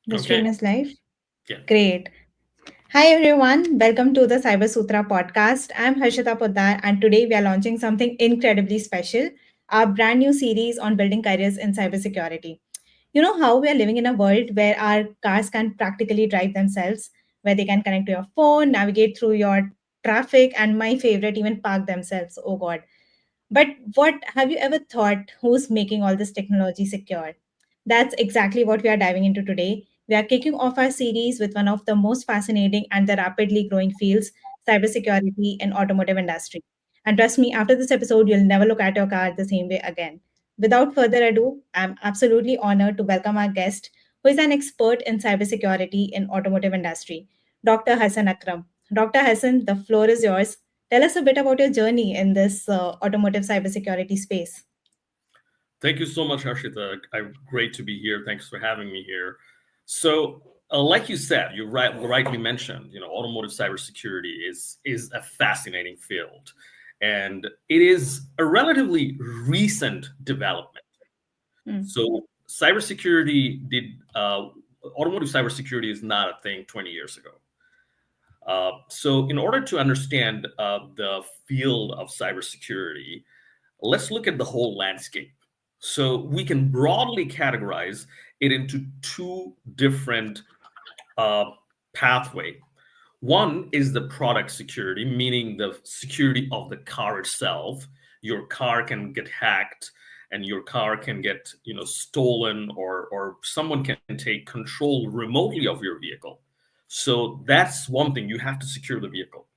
The stream Okay. is live. Yeah. Great. Hi everyone, welcome to the Cyber Sutra podcast. I'm Harshita Poddar and today we are launching something incredibly special, our brand new series on building careers in cybersecurity. You know how we are living in a world where our cars can practically drive themselves, where they can connect to your phone, navigate through your traffic, and my favorite, even park themselves. Oh God. But what have you ever thought who's making all this technology secure? That's exactly what we are diving into today. We are kicking off our series with one of the most fascinating and the rapidly growing fields, cybersecurity and automotive industry. And trust me, after this episode, you'll never look at your car the same way again. Without further ado, I'm absolutely honored to welcome our guest, who is an expert in cybersecurity in automotive industry, Dr. Hassan Akram. Dr. Hassan, the floor is yours. Tell us a bit about your journey in this automotive cybersecurity space. Thank you so much, Harshita. Great to be here. Thanks for having me here. So, like you said, you rightly mentioned, automotive cybersecurity is a fascinating field, and it is a relatively recent development. Mm. So, cybersecurity did automotive cybersecurity is not a thing 20 years ago. So, in order to understand the field of cybersecurity, let's look at the whole landscape. So we can broadly categorize it into two different uh, pathway. One is the product security, meaning the security of the car itself. Your car can get hacked, and your car can get stolen, or someone can take control remotely of your vehicle. So that's one thing. You have to secure the vehicle.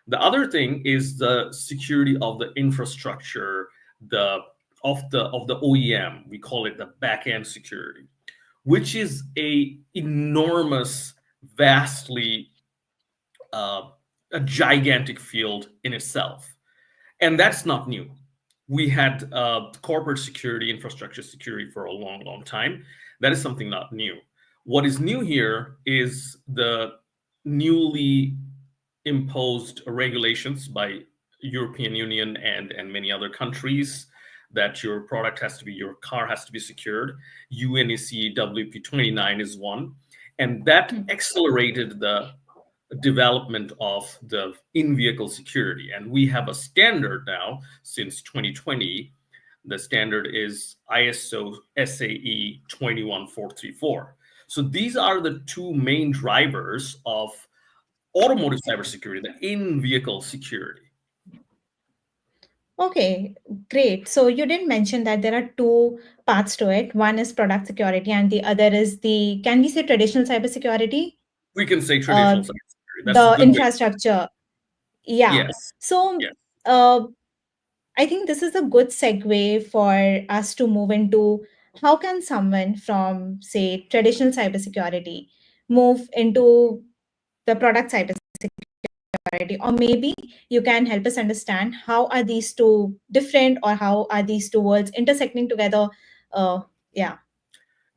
The other thing is the security of the infrastructure, the of the OEM. We call it the back end security, which is a enormous, vastly uh, a gigantic field in itself, and that's not new. We had corporate security, infrastructure security for a long, long time. That is something not new. What is new here is the newly imposed regulations by European Union and many other countries that your car has to be secured. UNEC WP29 is one, and that Mm. accelerated the development of the in-vehicle security. And we have a standard now since 2020. The standard is ISO SAE 21434. So these are the two main drivers of automotive cybersecurity, the in-vehicle security. Okay, great. So you did mention that there are two paths to it. One is product security, and the other is the, can we say traditional cybersecurity? We can say Uh, traditional cybersecurity. That's a the good way. infrastructure. Yeah. Yes, So yes. uh, I think this is a good segue for us to move into how can someone from, say, traditional cybersecurity move into the product cybersecurity, or maybe you can help us understand how are these two different, or how are these two worlds intersecting together. Uh, yeah.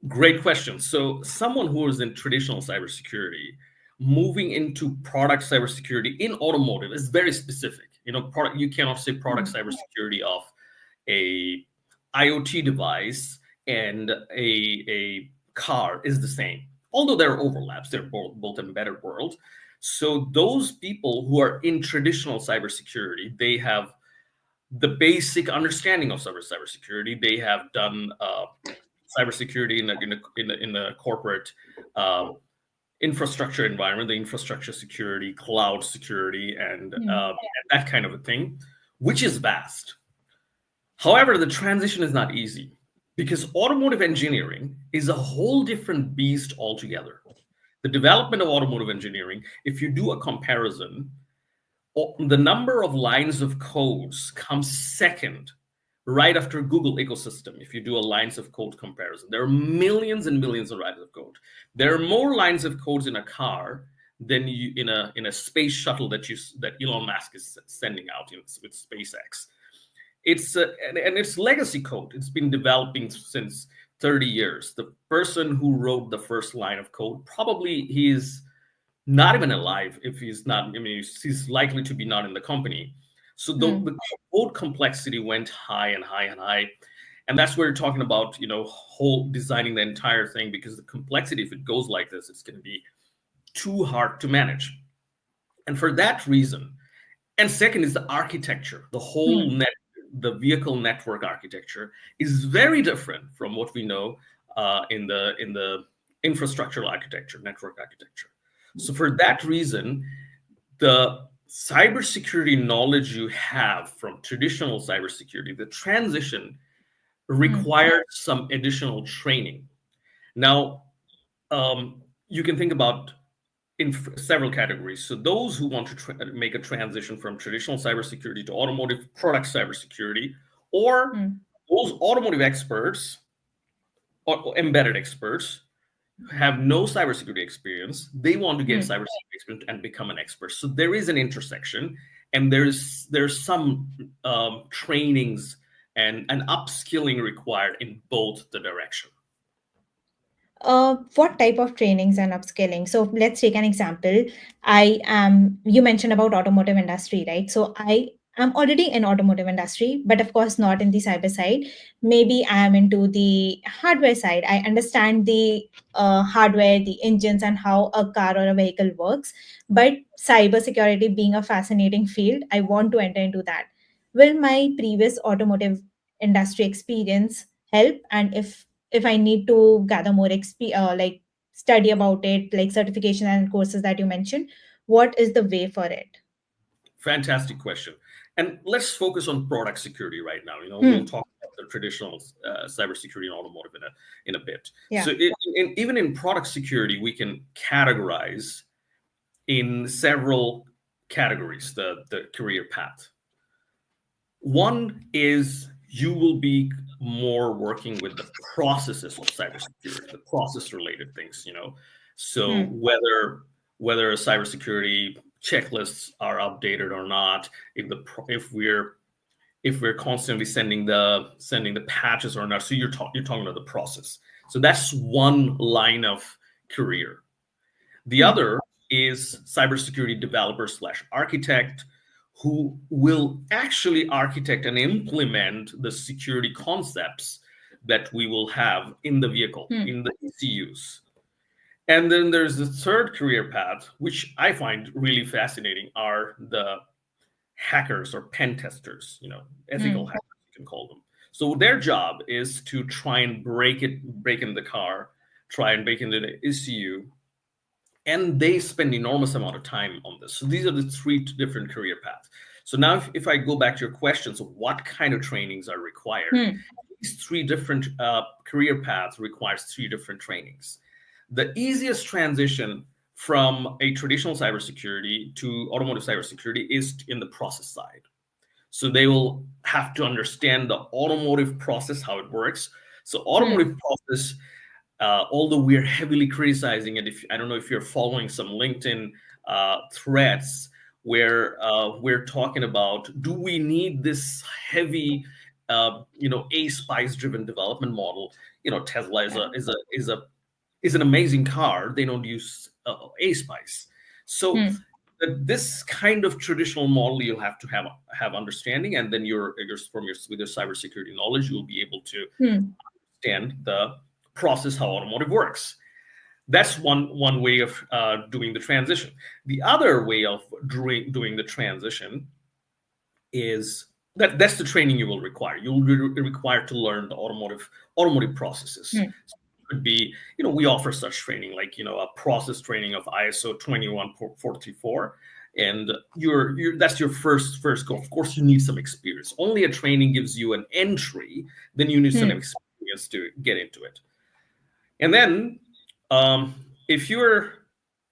Great question. So, someone who is in traditional cybersecurity, moving into product cybersecurity in automotive is very specific. Product you cannot say product Mm. cybersecurity of a IoT device and a car is the same. Although there are overlaps, they're both embedded world. So those people who are in traditional cybersecurity, they have the basic understanding of cybersecurity. They have done cybersecurity in a corporate uh, infrastructure environment, the infrastructure security, cloud security, and that kind of a thing, which is vast. However, the transition is not easy because automotive engineering is a whole different beast altogether. The development of automotive engineering, if you do a comparison, the number of lines of codes comes second right after Google ecosystem. If you do a lines of code comparison, there are millions and millions of lines of code. There are more lines of codes in a car than you in a space shuttle that Elon Musk is sending out with SpaceX. And it's legacy code. It's been developing since 30 years. The person who wrote the first line of code, probably he's not even alive. If he's not, I mean, he's likely to be not in the company. So the Mm. code complexity went high and high and high. And that's where you're talking about, whole designing the entire thing, because the complexity, if it goes like this, it's going to be too hard to manage. And for that reason, and second is the architecture, the whole Hmm. the vehicle network architecture is very different from what we know in the infrastructural architecture, network architecture. So for that reason, the cybersecurity knowledge you have from traditional cybersecurity, the transition Hmm. requires some additional training. Now, you can think about in several categories. So those who want to make a transition from traditional cybersecurity to automotive product cybersecurity, or Hmm. those automotive experts or embedded experts who have no cybersecurity experience, they want to get Hmm. cybersecurity experience and become an expert. So there is an intersection, and there's some trainings and upskilling required in both the direction. What type of trainings and upskilling? So let's take an example. You mentioned about automotive industry, right? So I am already in automotive industry, but of course not in the cyber side. Maybe I am into the hardware side. I understand the hardware, the engines, and how a car or a vehicle works. But cybersecurity being a fascinating field, I want to enter into that. Will my previous automotive industry experience help? And if I need to gather more like study about it, like certification and courses that you mentioned, what is the way for it? Fantastic question. And let's focus on product security right now. We'll Hmm. talk about the traditional cybersecurity and automotive in a bit. Yeah. So even in product security, we can categorize in several categories the career path. One is you will be more working with the processes of cybersecurity, the process related things. So Hmm. whether cybersecurity checklists are updated or not, if we're constantly sending the patches or not. So you're talking about the process. So that's one line of career. The Hmm. other is cybersecurity developer slash architect, who will actually architect and implement the security concepts that we will have in the vehicle, Hmm. in the ECUs. And then there's the third career path, which I find really fascinating, are the hackers or pen testers, ethical Hmm. hackers, you can call them. So their job is to try and break in the car, try and break into the ECU, and they spend enormous amount of time on this. So these are the three different career paths. So now if I go back to your questions of what kind of trainings are required, Hmm. these three different career paths requires three different trainings. The easiest transition from a traditional cybersecurity to automotive cybersecurity is in the process side. So they will have to understand the automotive process, how it works. So Hmm. automotive process, although we're heavily criticizing it, if I don't know if you're following some LinkedIn threads where we're talking about, do we need this heavy, a spice driven development model? Tesla is Yeah. an amazing car. They don't use a spice. So Hmm. this kind of traditional model, you'll have to have understanding, and then with your cybersecurity knowledge, you'll be able to Hmm. understand the process, how automotive works. That's one way of doing the transition. The other way of doing the transition is that's the training you will require. You'll be required to learn the automotive processes. Hmm. So it could be, we offer such training, like a process training of ISO 21434, and that's your first goal. Of course, you need some experience. Only a training gives you an entry. Then you need some Hmm. experience to get into it. And then, if you're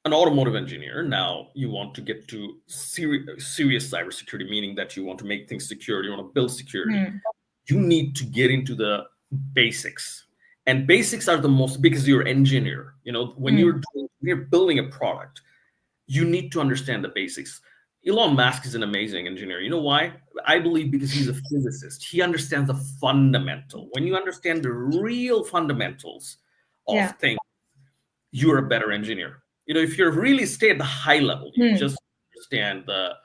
an automotive engineer, now you want to get to serious cybersecurity, meaning that you want to make things secure, you want to build security, Hmm. you need to get into the basics. And basics are the most, because you're an engineer. When Hmm. you're building a product, you need to understand the basics. Elon Musk is an amazing engineer. You know why? I believe because he's a physicist. He understands the fundamental. When you understand the real fundamentals of Yeah. things, you're a better engineer. If you really stay at the high level, you Hmm. just understand the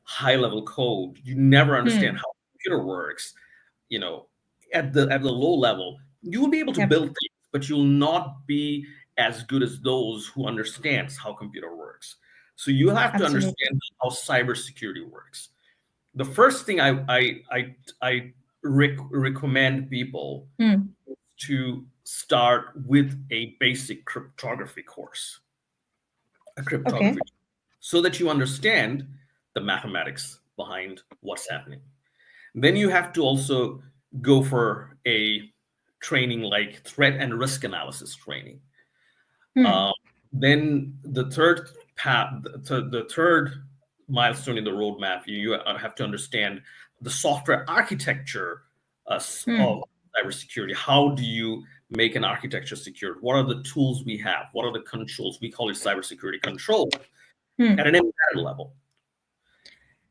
high level code, you never understand Hmm. how a computer works, you know, at the low level, you will be able to Yep. build things, but you'll not be as good as those who understands how computer works. So you have to Absolutely. understand how cybersecurity works. The first thing I recommend people Hmm. to start with a basic cryptography course, a Okay. cryptography, so that you understand the mathematics behind what's happening. Then you have to also go for a training like threat and risk analysis training. Hmm. Um, then the third path, the third milestone in the roadmap, you have to understand the software architecture Hmm. of cybersecurity. How do you make an architecture secure? What are the tools we have? What are the controls? We call it cybersecurity control at Hmm. an embedded level.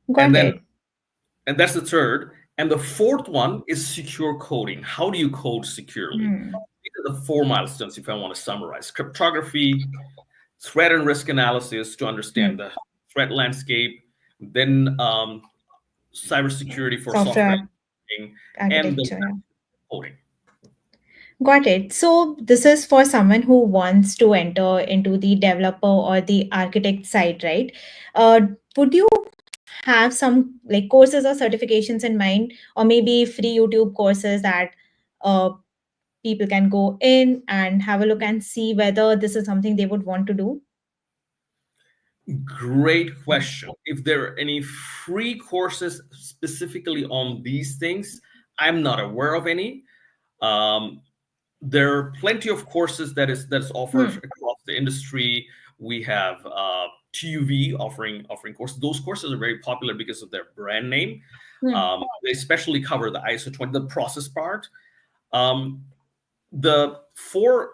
And Got then, it. and that's the third. And the fourth one is secure coding. How do you code securely? Hmm. These are the four milestones, if I want to summarize: cryptography, threat and risk analysis to understand Hmm. the threat landscape, then cybersecurity for software Software engineering, and the architecture. Yeah. coding. Got it. So this is for someone who wants to enter into the developer or the architect side, right? Would you have some like courses or certifications in mind, or maybe free YouTube courses that uh, people can go in and have a look and see whether this is something they would want to do? Great question. If there are any free courses specifically on these things, I'm not aware of any. Um, there are plenty of courses that's offered Hmm. across the industry. We have TUV offering courses. Those courses are very popular because of their brand name. Hmm. They especially cover the ISO 20, the process part. Um, the four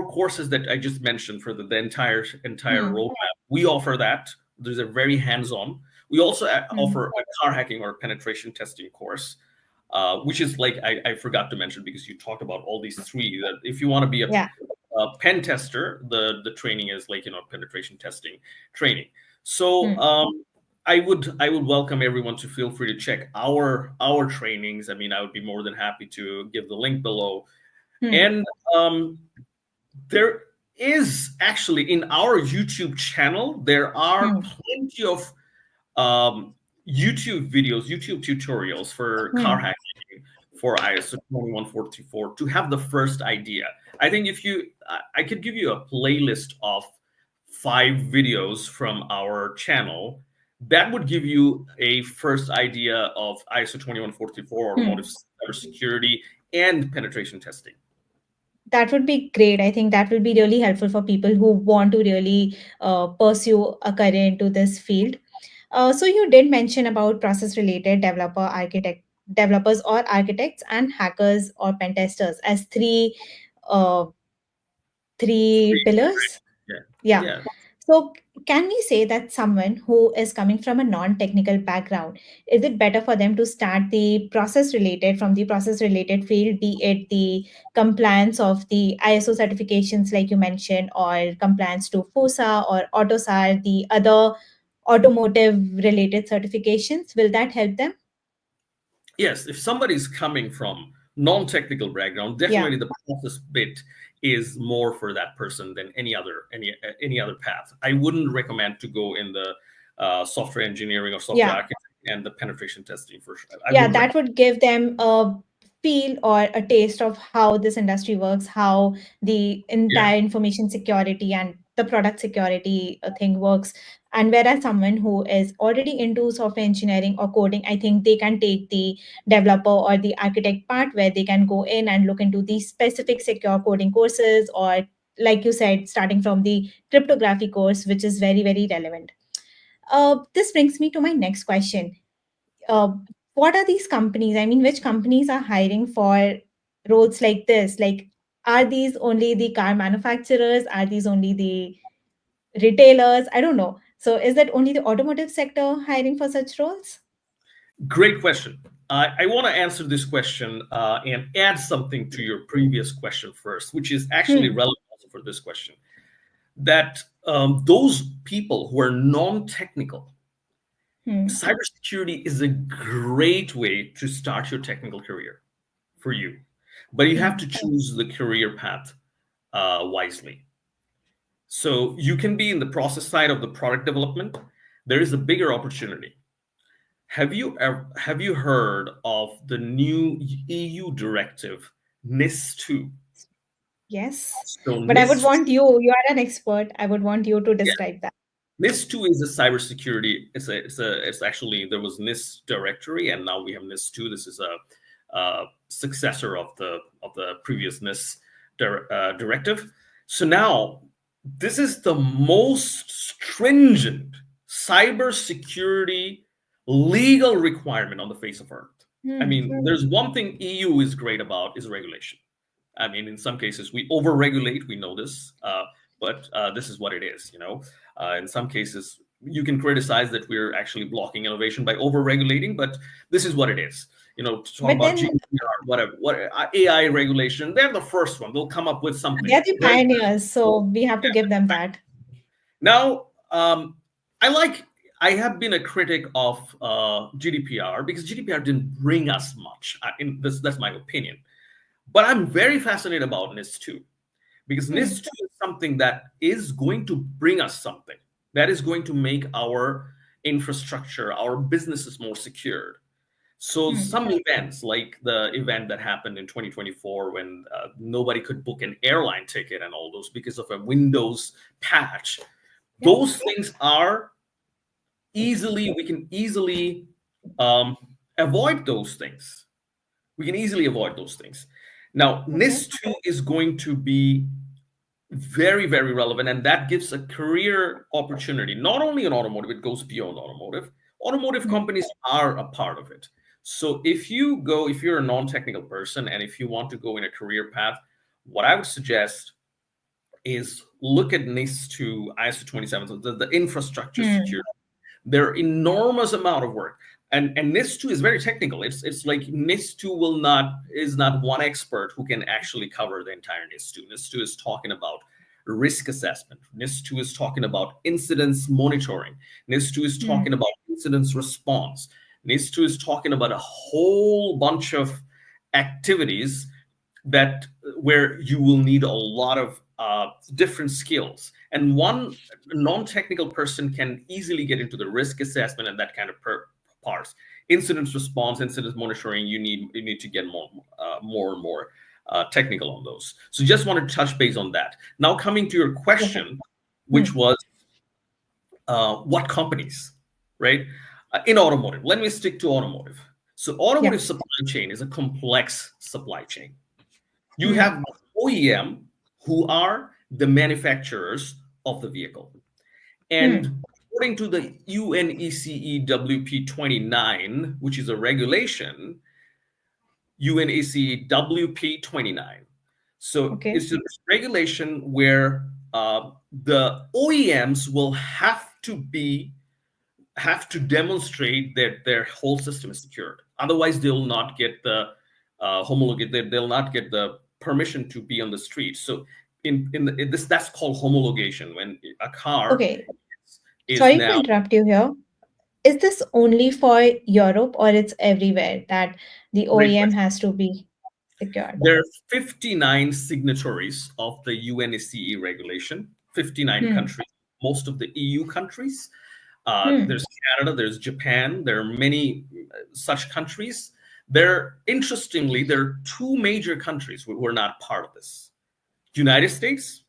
courses that I just mentioned for the entire Hmm. roadmap, we offer that. Those are very hands-on. We also Hmm. offer a car hacking or penetration testing course, which is like I forgot to mention because you talked about all these three. That if you want to be Yeah. a pen tester, the training is like penetration testing training. So Hmm. I would welcome everyone to feel free to check our trainings. I mean, I would be more than happy to give the link below. Hmm. And there is actually in our YouTube channel, there are Hmm. plenty of um, YouTube videos, YouTube tutorials for car Hmm. hacking for ISO 21424 to have the first idea. I think if I could give you a playlist of 5 videos from our channel that would give you a first idea of ISO 2144 automotive Hmm. cybersecurity and penetration testing. That would be great. I think that will be really helpful for people who want to really pursue a career into this field. So you did mention about process related developers or architects and hackers or pen testers as uh, three Three pillars. different, Yeah. yeah, yeah. So can we say that someone who is coming from a non-technical background, is it better for them to start the process related field, be it the compliance of the ISO certifications like you mentioned, or compliance to FOSA or AUTOSAR, the other automotive related certifications? Will that help them? Yes, if somebody's coming from non-technical background, Yeah. definitely the process bit is more for that person than any other path. I wouldn't recommend to go in the software engineering or software Yeah. architect and the penetration testing for sure. I Yeah, wouldn't that recommend. would give them a feel or a taste of how this industry works, how the Yeah. entire information security and the product security thing works. And whereas someone who is already into software engineering or coding, I think they can take the developer or the architect part where they can go in and look into the specific secure coding courses, or like you said, starting from the cryptography course, which is very, very relevant. This brings me to my next question. uh, what are these companies? I mean, which companies are hiring for roles like this? Like, are these only the car manufacturers? Are these only the retailers? I don't know. So, is that only the automotive sector hiring for such roles? Great question. I want to answer this question and add something to your previous question first, which is actually Hmm. relevant also for this question. That those people who are non-technical, Hmm. cybersecurity is a great way to start your technical career. for you, but you have to choose the career path wisely. So you can be in the process side of the product development. There is a bigger opportunity. Have you heard of the new EU directive NIS2? Yes. So But I would NIS want you are an expert. I would want you to describe that. NIS2 is a cybersecurity. It's actually there was NIS directory, and now we have NIS2. This is a successor of the previous NIS directive. So now this is the most stringent cybersecurity legal requirement on the face of earth. I Hmm. mean, there's one thing EU is great about is regulation. I mean, in some cases, we overregulate. We know this, but this is what it is. In some cases, you can criticize that we're actually blocking innovation by overregulating, but this is what it is. To talk But about then GDPR, whatever, what AI regulation, they're the first one. They'll come up with something. they're the pioneers, so we have to give them that. Now, I like. I have been a critic of GDPR because GDPR didn't bring us much. That's my opinion. But I'm very fascinated about NIS2 because Hmm. NIS2 is something that is going to bring us something that is going to make our infrastructure, our businesses more secured. So Hmm. some events, like the event that happened in 2024 when nobody could book an airline ticket and all those because of a Windows patch, Yeah. those things are we can easily um, avoid those things. We can easily avoid those things. Now, Okay. NIS2 is going to be very, very relevant, and that gives a career opportunity, not only in automotive, it goes beyond automotive. Automotive Hmm. companies are a part of it. So if you're a non-technical person and if you want to go in a career path, what I would suggest is look at NIS2, ISO 27, so the infrastructure Hmm. security. There are enormous amount of work, and NIS2 is very technical. It's like NIS2 is not one expert who can actually cover the entire NIS2. NIS2 is talking about risk assessment. NIS2 is talking about incidents monitoring. NIS2 is Hmm. talking about incidents response. NIS2 is talking about a whole bunch of activities that where you will need a lot of different skills, and one non-technical person can easily get into the risk assessment and that kind of parts. Incident response, incident monitoring, you need to get more and more technical on those. So just wanted to touch base on that. Now coming to your Perfect. question, Hmm. which was what companies, right? In automotive, let me stick to automotive. So Yeah. automotive supply chain is a complex supply chain. You Hmm. have OEM, who are the manufacturers of the vehicle. Hmm. And according to the UNECE WP29, which is a regulation, UNECE WP29. So Okay. it's a regulation where the OEMs will have to demonstrate that their whole system is secured. Otherwise, they'll not get the homologate. They'll not get the permission to be on the street. So in this, that's called homologation, when a car Okay. is Sorry to now interrupt you here. Is this only for Europe or it's everywhere that the great OEM question. has to be secured? There are 59 signatories of the UNSCE regulation. 59 Hmm. countries, most of the EU countries. Hmm. There's Canada, there's Japan, there are many such countries. There are two major countries who are not part of this: United States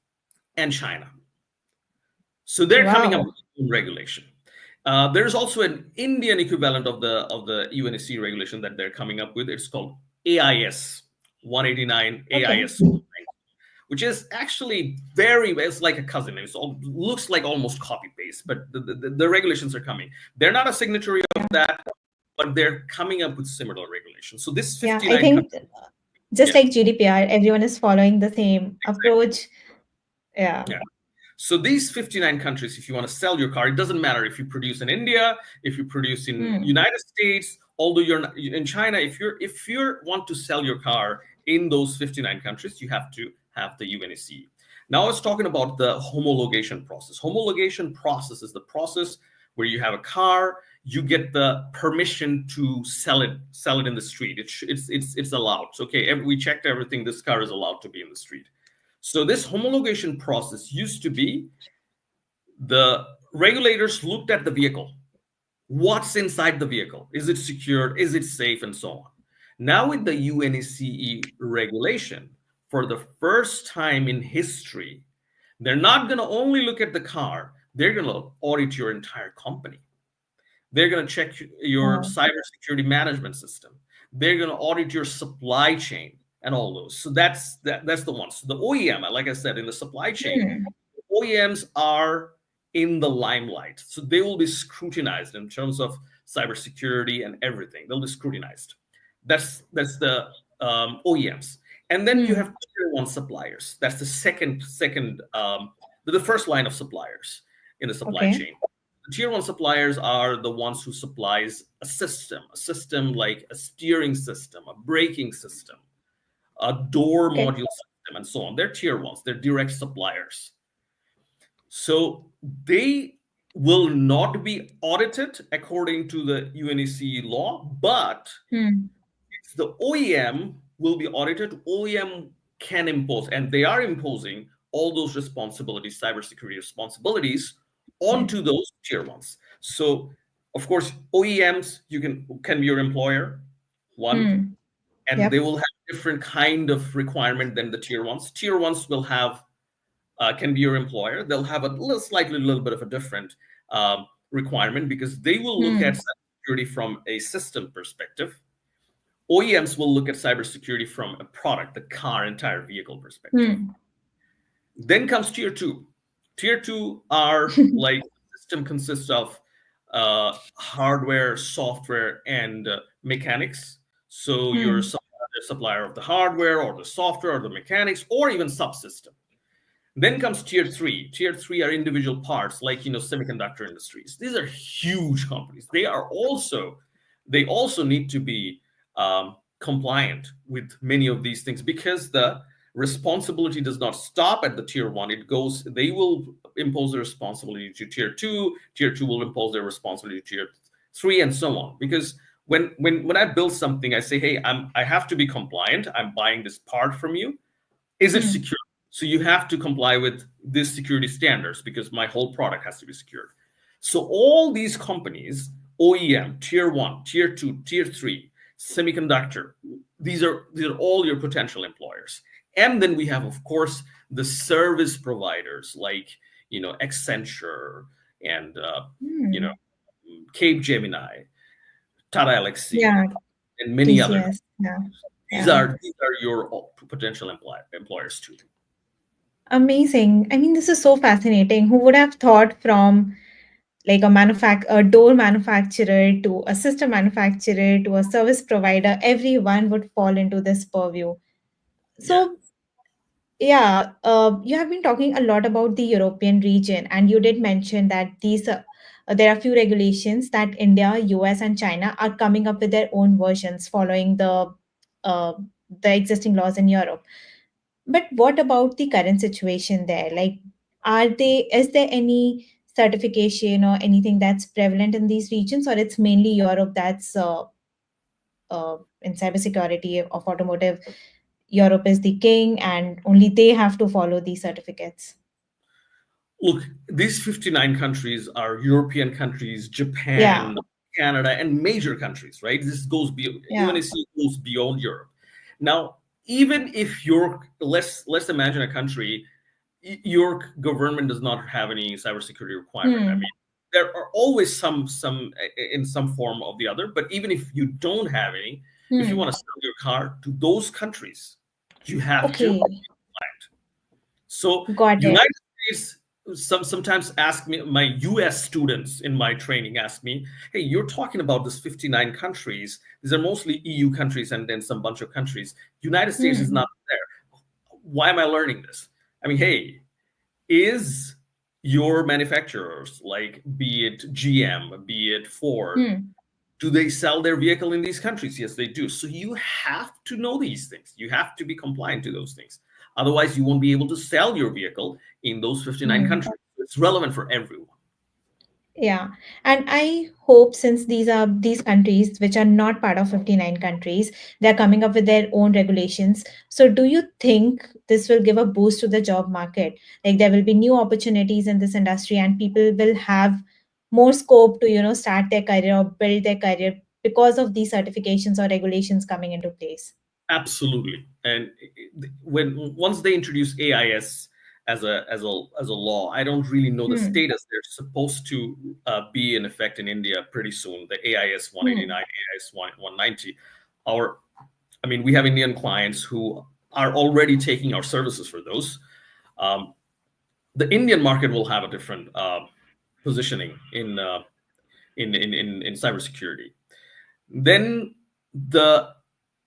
and China. So they're coming up Wow. with new regulation. There's also an Indian equivalent of the UNSC regulation that they're coming up with. It's called AIS 189 Okay. AIS, which is actually it's like a cousin. Looks like almost copy paste, but the regulations are coming. They're not a signatory of that, but they're coming up with similar regulations. So this Yeah, I 59 countries, think just yeah, like GDPR, everyone is following the same exactly. approach. Yeah. Yeah. So these 59 countries, if you want to sell your car, it doesn't matter if you produce in India, if you produce in Hmm. United States, although you're not, in China, if you want to sell your car in those 59 countries, you have to have the UNSCE. Now let's talking about the homologation process. Homologation process is the process where you have a car, you get the permission to sell it in the street. It's allowed. So, okay, we checked everything. This car is allowed to be in the street. So this homologation process used to be the regulators looked at the vehicle. What's inside the vehicle? Is it secured? Is it safe? And so on. Now with the UNECE regulation, for the first time in history, they're not going to only look at the car, they're going to audit your entire company. They're going to check your Wow. cybersecurity management system. They're going to audit your supply chain and all those. So that's the one. So the OEM, like I said, in the supply chain, Hmm. OEMs are in the limelight. So they will be scrutinized in terms of cybersecurity and everything. They'll be scrutinized. That's the OEMs. And then you Hmm. have tier one suppliers. That's the first line of suppliers in the supply Okay. chain. The tier one suppliers are the ones who supplies a system like a steering system, a braking system, a door Okay. module system, and so on. They're tier ones. They're direct suppliers. So they will not be audited according to the UNECE law, but Hmm. the OEM will be audited. OEM can impose, and they are imposing all those responsibilities, cybersecurity responsibilities, Okay. onto those tier ones. So, of course, OEMs can be your employer, one, Hmm. and they Yep. will have different kind of requirement than the tier ones. Tier ones will have can be your employer. They'll have a little bit of a different requirement because they will look at Hmm. cybersecurity from a system perspective. OEMs will look at cybersecurity from a product, the car, entire vehicle perspective. Hmm. Then comes tier two. Tier two are like system consists of hardware, software, and mechanics. So you're Hmm. a supplier of the hardware or the software or the mechanics or even subsystem. Then comes tier three. Tier three are individual parts, like semiconductor industries. These are huge companies. They also need to be compliant with many of these things because the responsibility does not stop at the tier one. It goes. They will impose the responsibility to tier two. Tier two will impose their responsibility to tier three, and so on. Because when I build something, I say, hey, I have to be compliant. I'm buying this part from you. Is it Hmm. secure? So you have to comply with these security standards because my whole product has to be secured. So all these companies, OEM, tier one, tier two, tier three, semiconductor, these are all your potential employers. And then we have, of course, the service providers like Accenture and you know Hmm. Cape Gemini, Tata Elxsi, Yeah. and many others. TCS. Yeah. These Yeah. are these are your potential employers too. Amazing. I mean, this is so fascinating. Who would have thought from like a door manufacturer to a system manufacturer to a service provider, everyone would fall into this purview. Yeah. So, yeah, you have been talking a lot about the European region, and you did mention that there are few regulations that India, US, and China are coming up with their own versions following uh, the existing laws in Europe. But what about the current situation there? Like, is there any certification or anything that's prevalent in these regions, or it's mainly Europe that's in cybersecurity of automotive? Europe is the king, and only they have to follow these certificates. Look, these 59 countries are European countries, Yeah, Japan, Canada, and major countries, right? This goes beyond yeah. UNSC goes beyond Europe. Now, even if let's imagine a country, your government does not have any cybersecurity requirement. I Hmm. mean, there are always some in some form of the other, but even if you don't have any, if you Hmm. want to sell your car to those countries, you have to. Okay, So got it. United States sometimes ask me, my US students in my training ask me, hey, you're talking about this 59 countries. These are mostly EU countries and then some bunch of countries. United States is Hmm. not there. Why am I learning this? I mean, hey, is your manufacturers, like be it GM, be it Ford, Hmm. do they sell their vehicle in these countries? Yes, they do. So you have to know these things. You have to be compliant to those things. Otherwise, you won't be able to sell your vehicle in those 59 Hmm. countries. It's relevant for everyone. Yeah, and I hope since these are these countries which are not part of 59 countries, they're coming up with their own regulations. So do you think this will give a boost to the job market? Like there will be new opportunities in this industry and people will have more scope to, start their career or build their career because of these certifications or regulations coming into place. Absolutely. And when once they introduce AIS as a law, I don't really know the Hmm. status. They're supposed to be in effect in India pretty soon. The AIS Hmm. 189, AIS 190. Our, I mean, we have Indian clients who are already taking our services for those. Um, the Indian market will have a different positioning in cybersecurity. Then the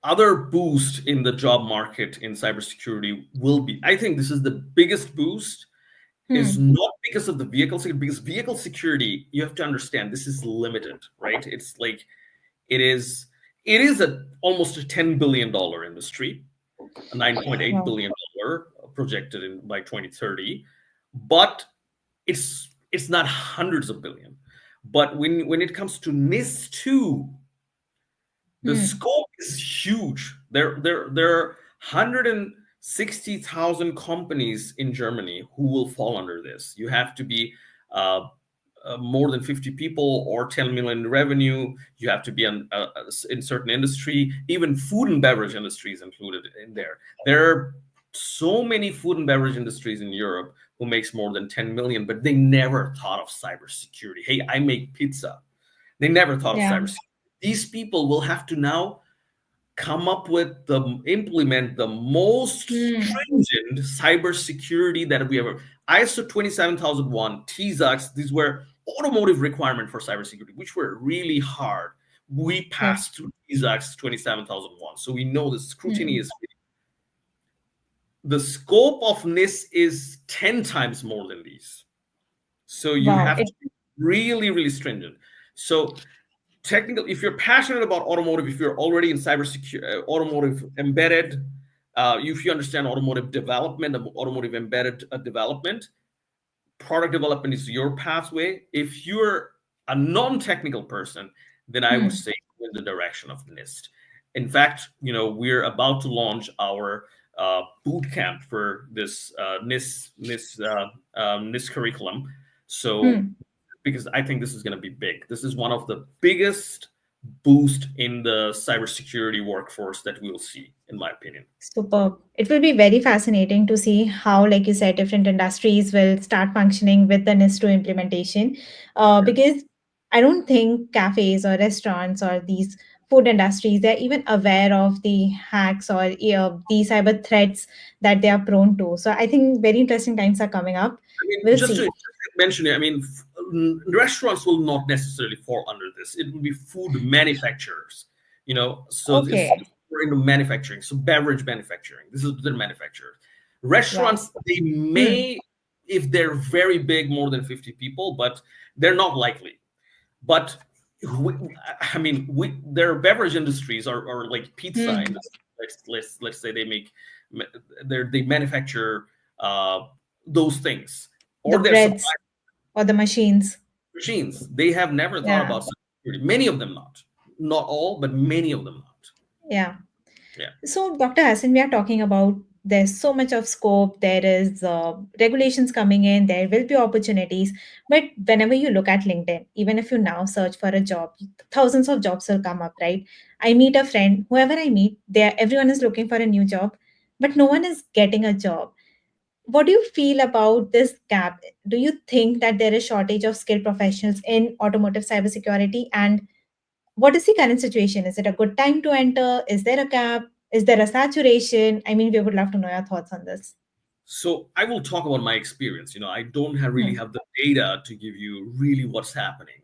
other boost in the job market in cybersecurity will be, I think this is the biggest boost, is Hmm. not because of the vehicle security, because vehicle security, you have to understand this is limited, right? It's like it is it is a almost a $10 billion industry, a 9.8 Wow. billion dollar projected in by 2030, but it's not hundreds of billion. But when it comes to NIS 2, the Hmm. scope is huge. There are 160,000 companies in Germany who will fall under this. You have to be uh, more than 50 people or 10 million in revenue. You have to be in certain industry. Even food and beverage industry is included in there. There are so many food and beverage industries in Europe who makes more than 10 million, but they never thought of cybersecurity. Hey, I make pizza. They never thought of Yeah. cybersecurity. These people will have to now come up with implement the most Hmm. stringent cybersecurity that we ever. ISO 27001, TISAX, these were automotive requirement for cybersecurity, which were really hard. We Yes. passed through TISAX 27001, so we know the scrutiny Hmm. is. The scope of NIS is 10 times more than these. So you Wow. have to be really, really stringent. So technical, if you're passionate about automotive, if you're already in cybersecurity, automotive embedded, if you understand automotive development, automotive embedded development, product development is your pathway. If you're a non-technical person, then I would Hmm. say go in the direction of NIST. In fact, we're about to launch our boot camp for this NIST curriculum. So, Hmm. because I think this is going to be big. This is one of the biggest boost in the cybersecurity workforce that we'll see, in my opinion. Superb. It will be very fascinating to see how, like you said, different industries will start functioning with the NIS2 implementation. Yes. Because I don't think cafes or restaurants or these food industries, they're even aware of the hacks or the cyber threats that they are prone to. So I think very interesting times are coming up. I mean, We'll just to see. mention it, I mean, restaurants will not necessarily fall under this. It will be food manufacturers, so it's Okay. we're into manufacturing, so beverage manufacturing. This is the manufacturers. Wow. Restaurants, they Hmm. may, if they're very big, more than 50 people, but they're not likely. But we, I mean, their beverage industries are like pizza Hmm. industry. Let's say they manufacture those things, The or their supply breads or the machines. machines. They have never thought Yeah. about cybersecurity. Many of them not all, but many of them not. Yeah. Yeah. So, Dr. Hassan, we are talking about there's so much of scope, there is regulations coming in, there will be opportunities. But whenever you look at LinkedIn, even if you now search for a job, thousands of jobs will come up, right? I meet a friend, whoever I meet, everyone is looking for a new job, but no one is getting a job. What do you feel about this gap? Do you think that there is shortage of skilled professionals in automotive cybersecurity? And what is the current situation? Is it a good time to enter? Is there a gap? Is there a saturation? I mean, we would love to know your thoughts on this. So I will talk about my experience. I don't really Hmm. have the data to give you really what's happening.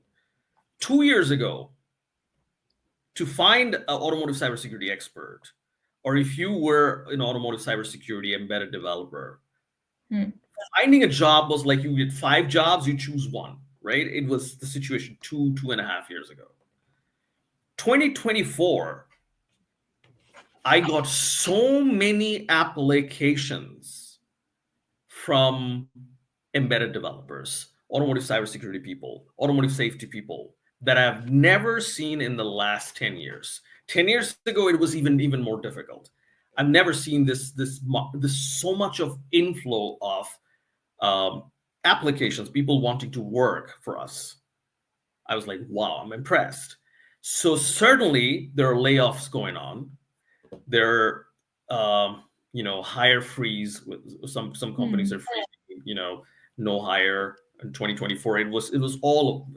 2 years ago, to find an automotive cybersecurity expert, or if you were an automotive cybersecurity embedded developer, Hmm. finding a job was like you get 5 jobs, you choose one, right? It was the situation 2.5 years ago. 2024, I got so many applications from embedded developers automotive cybersecurity people, automotive safety people that I've never seen in the last 10 years. 10 years ago, it was even more difficult. I've never seen this so much of inflow of applications, people wanting to work for us. I was like, wow, I'm impressed. So certainly there are layoffs going on. There are, hire freeze. With some companies are Hmm. freezing, no hire in 2024. It was all.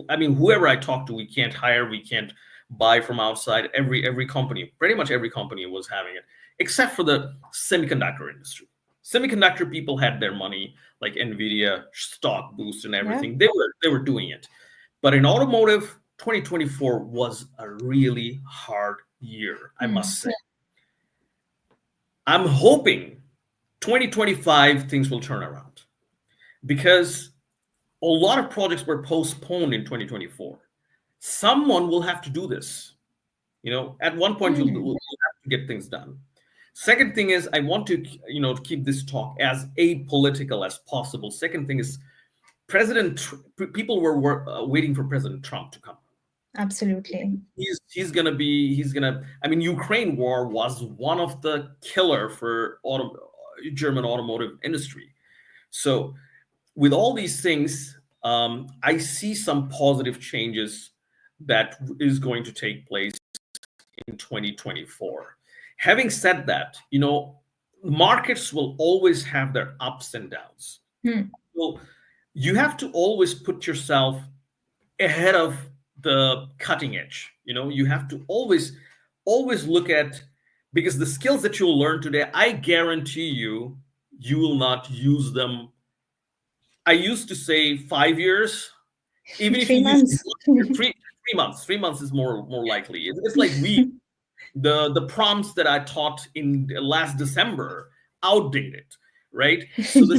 I mean, whoever I talked to, we can't hire, we can't buy from outside. Every company, pretty much every company was having it, except for the semiconductor industry. Semiconductor people had their money, like Nvidia stock boost and Yeah. everything. They were doing it. But in automotive, 2024 was a really hard year, I Hmm. must say. I'm hoping 2025 things will turn around because a lot of projects were postponed in 2024. Someone will have to do this. At one point you'll Hmm. have to get things done. Second thing is I want to keep this talk as apolitical as possible. Second thing is people were waiting for President Trump to come. Absolutely. He's gonna. I mean, Ukraine war was one of the killer for German automotive industry. So with all these things, I see some positive changes that is going to take place in 2024. Having said that, markets will always have their ups and downs. Hmm. So you have to always put yourself ahead of the cutting edge. You have to always look at, because the skills that you'll learn today, I guarantee you will not use them. I used to say 5 years. Even if you Three use months. 3 months, 3 months is more likely. It's like the prompts that I taught in last December, outdated, right? So the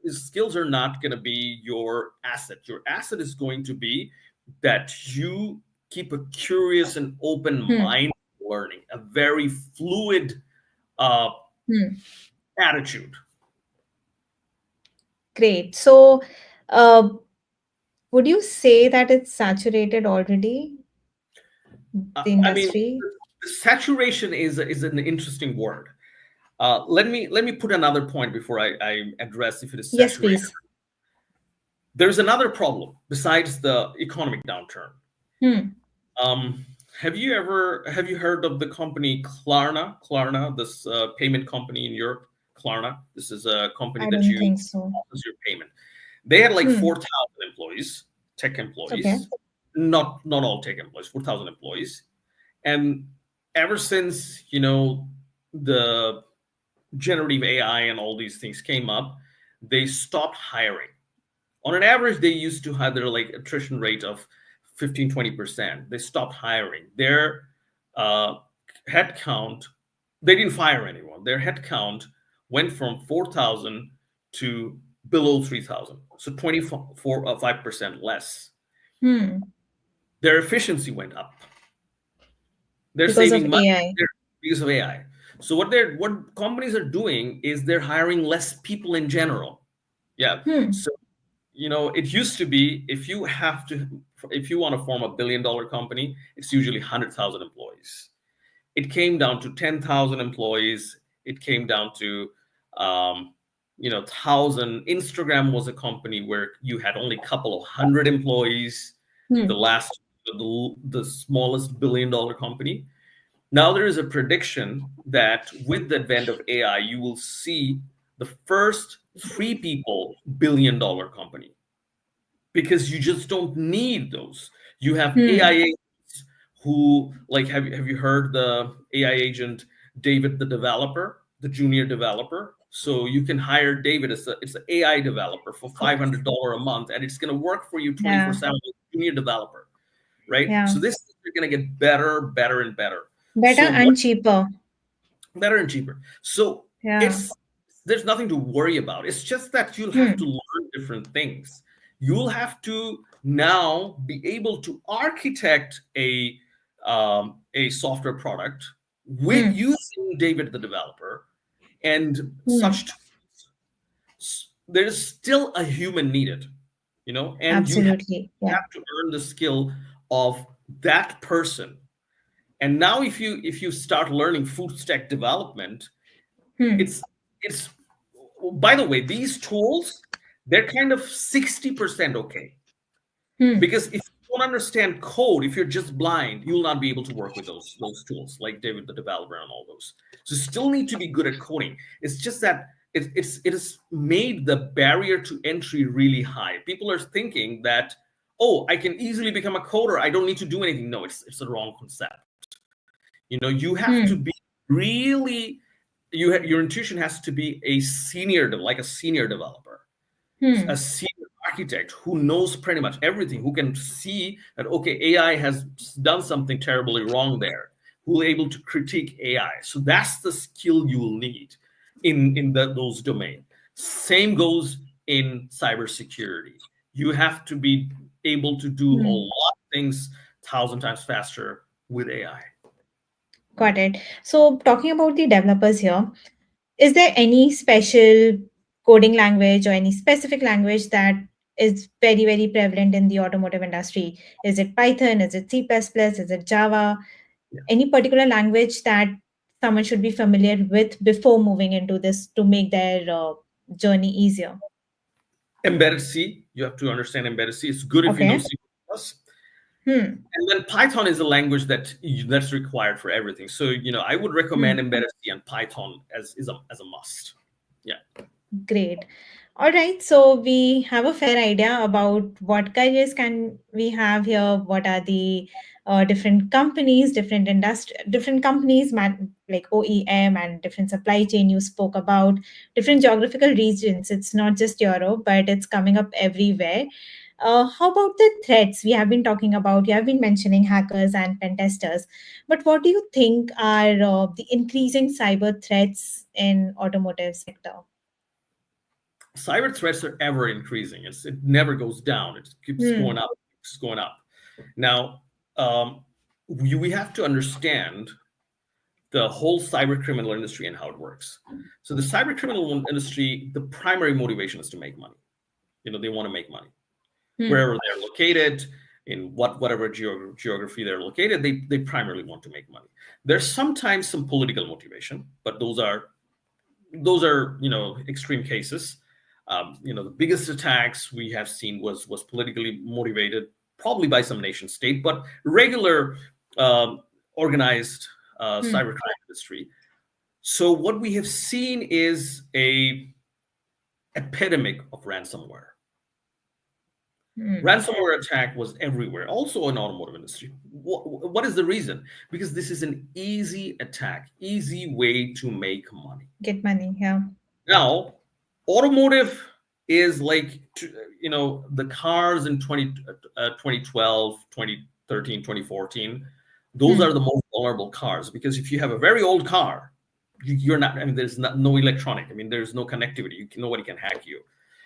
skills are not going to be your asset. Your asset is going to be that you keep a curious and open Hmm. mind learning, a very fluid uh, Hmm. attitude. Great. So, uh, would you say that it's saturated already, the I mean, industry? saturation is an interesting word. Let me put another point before I address if it is Yes, saturated. please. There's another problem besides the economic downturn. Hmm. Um, have you heard of the company Klarna? Klarna, this payment company in Europe. Klarna. This is a company I that don't you think so. offers your payment. They had like Hmm. 4,000 employees, tech Okay. employees. Not all tech employees, 4,000 employees. And ever since the generative AI and all these things came up, they stopped hiring. On an average, they used to have their like attrition rate of 15-20%. They stopped hiring. Their uh, headcount, they didn't fire anyone. Their headcount went from 4,000 to below 3,000. So 5% less. Hmm. Their efficiency went up. They're Because of saving money AI. because of AI. So what companies are doing is they're hiring less people in general. Yeah. Hmm. So it used to be if you want to form $1 billion company, it's usually 100,000 employees. It came down to 10,000 employees. It came down to 1,000. Instagram was a company where you had only a couple of hundred employees. The Hmm. last, the smallest $1 billion company. Now there is a prediction that with the advent of AI, you will see the first three people $1 billion company, because you just don't need those. You have AI Hmm. agents who, like, have you heard the AI agent David, the developer, the junior developer? So you can hire David as it's an AI developer for $500 a month, and it's going to work for you Yeah. 24/7. Junior developer, right? Yeah. So this is going to get better, better, and better. Better So what and cheaper. better and cheaper. So Yeah. it's there's nothing to worry about. It's just that you'll have to Hmm. learn different things. You'll have to now be able to architect a software product with Hmm. using David the developer and Hmm. such tools. there is still a human needed, and you Absolutely. Yeah. have to earn the skill of that person. And now if you start learning full stack development, Hmm. it's by the way, these tools, they're kind of 60% okay. Hmm. Because if you don't understand code, if you're just blind, you'll not be able to work with those tools like David the developer and all those. So you still need to be good at coding. It's just that it has made the barrier to entry really high. People are thinking that, oh, I can easily become a coder, I don't need to do anything. No, it's a wrong concept. You have to Hmm. be really, your intuition has to be like a senior developer, a Hmm. senior architect who knows pretty much everything, who can see that, okay, AI has done something terribly wrong there, who are able to critique AI. So that's the skill you will need in those domains. Same goes in cybersecurity. You have to be able to do a Hmm. lot of things 1,000 times faster with AI. Got it. So, talking about the developers here, is there any special coding language or any specific language that is very, very prevalent in the automotive industry? Is it Python? Is it C++? Is it Java? Any particular language that someone should be familiar with before moving into this to make their journey easier? Embedded C, you have to understand embedded C. It's good if you know Okay. C++. Hmm. And then Python is a language that's required for everything. So, I would recommend Hmm. embedded C and Python as a must. Yeah. Great. All right. So we have a fair idea about what careers can we have here. What are the different companies, different industry, different companies, like OEM and different supply chain you spoke about, different geographical regions. It's not just Europe, but it's coming up everywhere. How about the threats we have been talking about? You have been mentioning hackers and pen testers, but what do you think are the increasing cyber threats in automotive sector? Cyber threats are ever increasing. It never goes down. It keeps going Hmm. up, keeps going up. Now, um, we have to understand the whole cyber criminal industry and how it works. So the cyber criminal industry, the primary motivation is to make money. They want to make money. Hmm. Wherever they're located, in whatever geography they're located, they primarily want to make money. There's sometimes some political motivation, but those are extreme cases. The biggest attacks we have seen was politically motivated, probably by some nation state, but regular organized Hmm. cybercrime industry. So what we have seen is a epidemic of ransomware. Hmm. Ransomware attack was everywhere, also in automotive industry. What is the reason? Because this is an easy attack, easy way to make money. Get money. Yeah. Now, automotive is like, the cars in 2012, 2013, 2014. Those are Hmm. the most vulnerable cars, because if you have a very old car, you're not, I mean, there's no electronic. I mean, there's no connectivity. Nobody can hack you.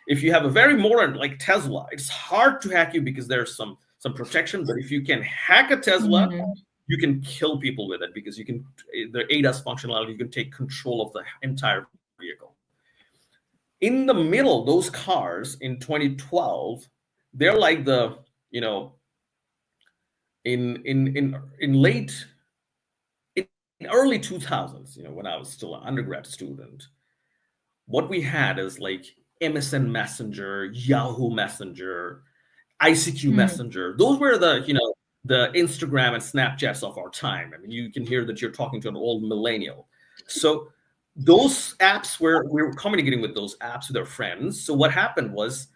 If you have a very modern, like Tesla, it's hard to hack you because there's some protection. But if you can hack a Tesla, Hmm. you can kill people with it, because you can, the ADAS functionality, you can take control of the entire vehicle. In the middle, those cars in 2012, they're like in late, in early 2000s, when I was still an undergrad student, what we had is like MSN Messenger, Yahoo Messenger, ICQ Hmm. Messenger. Those were the Instagram and Snapchats of our time. I mean, you can hear that you're talking to an old millennial. So those apps, where we were communicating with those apps with our friends. So what happened was,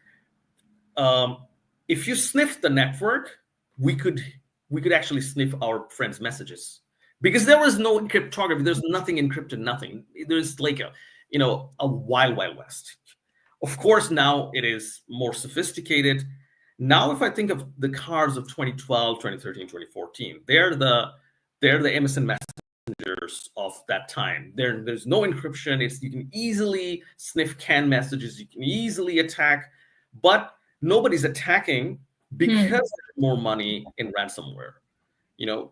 um, if you sniffed the network, we could we could actually sniff our friends' messages, because there was no cryptography. There's nothing encrypted. Nothing. There's like a wild wild west. Of course, now it is more sophisticated. Now, if I think of the cars of 2012, 2013, 2014, they're the MSN messengers of that time. There's no encryption. You can easily sniff canned messages. You can easily attack, but nobody's attacking because Hmm. there's more money in ransomware.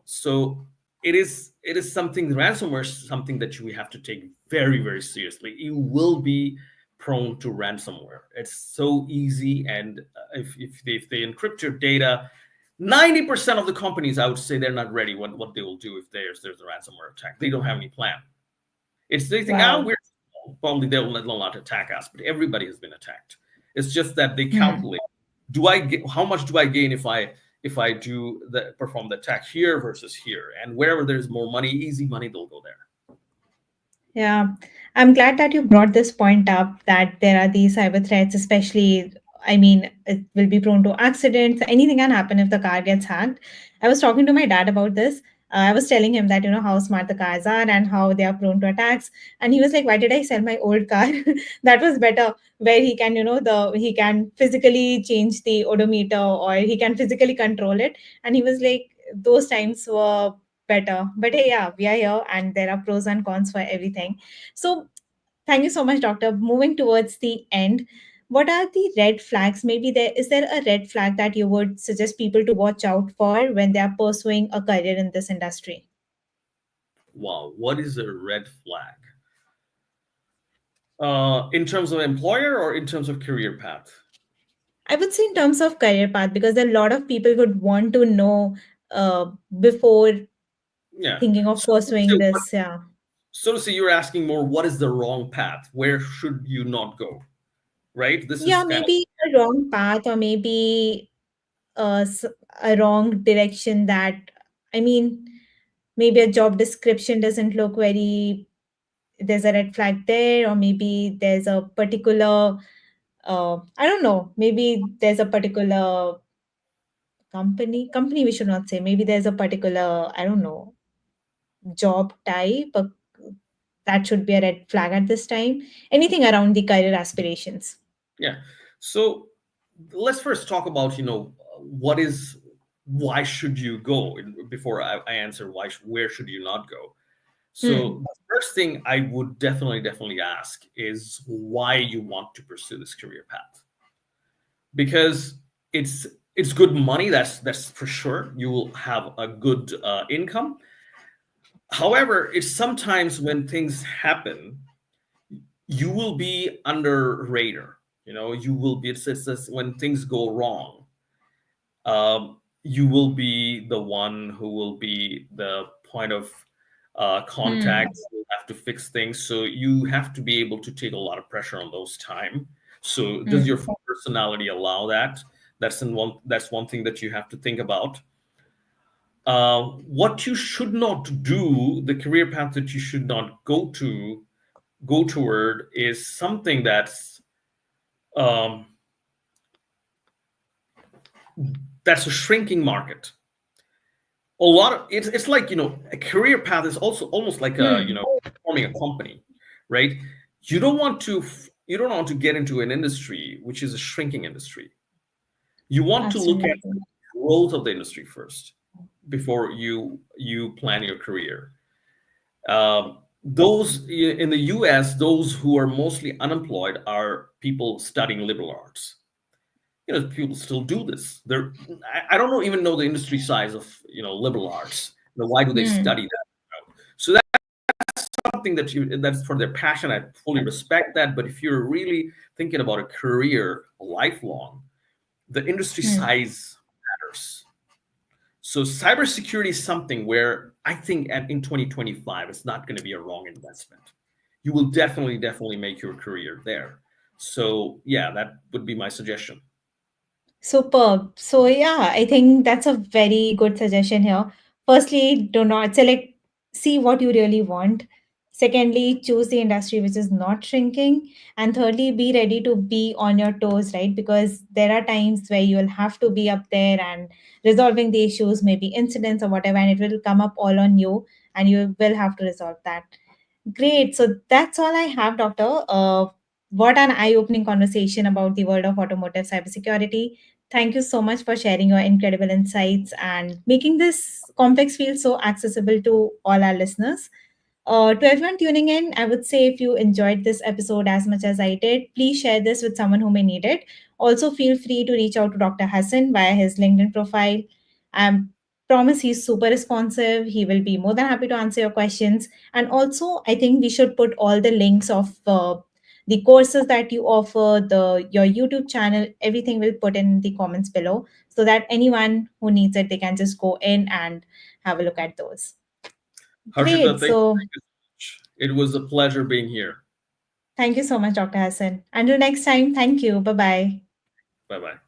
So it is something. Ransomware is something that we have to take very, very seriously. It will be prone to ransomware. It's so easy, and if they encrypt your data, 90% of the companies, I would say, they're not ready what they will do if there's a ransomware attack. They don't have any plan. It's they think, Wow. we're probably they'll not attack us, but everybody has been attacked. It's just that they Hmm. calculate, do I get how much do I gain if I do the perform the attack here versus here, and wherever there's more money, easy money, they'll go there. Yeah, I'm glad that you brought this point up that there are these cyber threats, especially, I mean, it will be prone to accidents. Anything can happen if the car gets hacked. I was talking to my dad about this. I was telling him that, how smart the cars are and how they are prone to attacks. And he was like, why did I sell my old car? That was better, where he can, he can physically change the odometer or he can physically control it. And he was like, those times were better. But hey, yeah, we are here and there are pros and cons for everything. So thank you so much, Doctor. Moving towards the end, what are the red flags? Maybe there a red flag that you would suggest people to watch out for when they are pursuing a career in this industry? Wow, what is a red flag? In terms of employer or in terms of career path? I would say in terms of career path, because a lot of people would want to know before Yeah. thinking of So, so pursuing this. Yeah. so to say, you're asking more, what is the wrong path? Where should you not go? Right? This Yeah, is kind of, maybe a wrong path or maybe a wrong direction that, I mean, maybe a job description doesn't look very, there's a red flag there, or maybe there's a particular, I don't know, maybe there's a particular company we should not say, maybe there's a particular, I don't know, job type, that should be a red flag at this time. Anything around the career aspirations. yeah. So let's first talk about, what is, why should you go before I answer where should you not go. So Hmm. the first thing I would definitely ask is why you want to pursue this career path, because it's it's good money, that's for sure. You will have a good income. However, it's sometimes when things happen, you will be under radar. You will be, it's when things go wrong, you will be the one who will be the point of contact. Hmm. You have to fix things, so you have to be able to take a lot of pressure on those time. So does Hmm. your personality allow that? That's one thing that you have to think about. What you should not do, the career path that you should not go toward, is something um, that's a shrinking market. A lot of it's like, a career path is also almost like Hmm. forming a company, right? You don't want to get into an industry which is a shrinking industry. You want to look at Absolutely. the growth of the industry first before you plan your career. Those in the US, those who are mostly unemployed are people studying liberal arts. People still do this. I don't know, even know the industry size of liberal arts. Why do they Hmm. study that? So that's something that's for their passion. I fully respect that. But if you're really thinking about a career lifelong, the industry Hmm. size matters. So cybersecurity is something where I think in 2025 it's not going to be a wrong investment. You will definitely make your career there. So yeah, that would be my suggestion. Superb. So yeah, I think that's a very good suggestion here. Firstly, do not select, see what you really want. Secondly, choose the industry which is not shrinking. And thirdly, be ready to be on your toes, right? Because there are times where you'll have to be up there and resolving the issues, maybe incidents or whatever, and it will come up all on you, and you will have to resolve that. Great. So that's all I have, Doctor. What an eye opening conversation about the world of automotive cybersecurity. Thank you so much for sharing your incredible insights and making this complex field so accessible to all our listeners. To everyone tuning in, I would say if you enjoyed this episode as much as I did, please share this with someone who may need it. Also, feel free to reach out to Dr. Hassan via his LinkedIn profile. I promise he's super responsive. He will be more than happy to answer your questions. And also, I think we should put all the links of the courses that you offer, the your YouTube channel, everything will put in the comments below so that anyone who needs it, they can just go in and have a look at those. Harshita, Great. thank you So so much. It was a pleasure being here. thank you so much, Dr. Hassan. Until next time, thank you. Bye bye. Bye bye.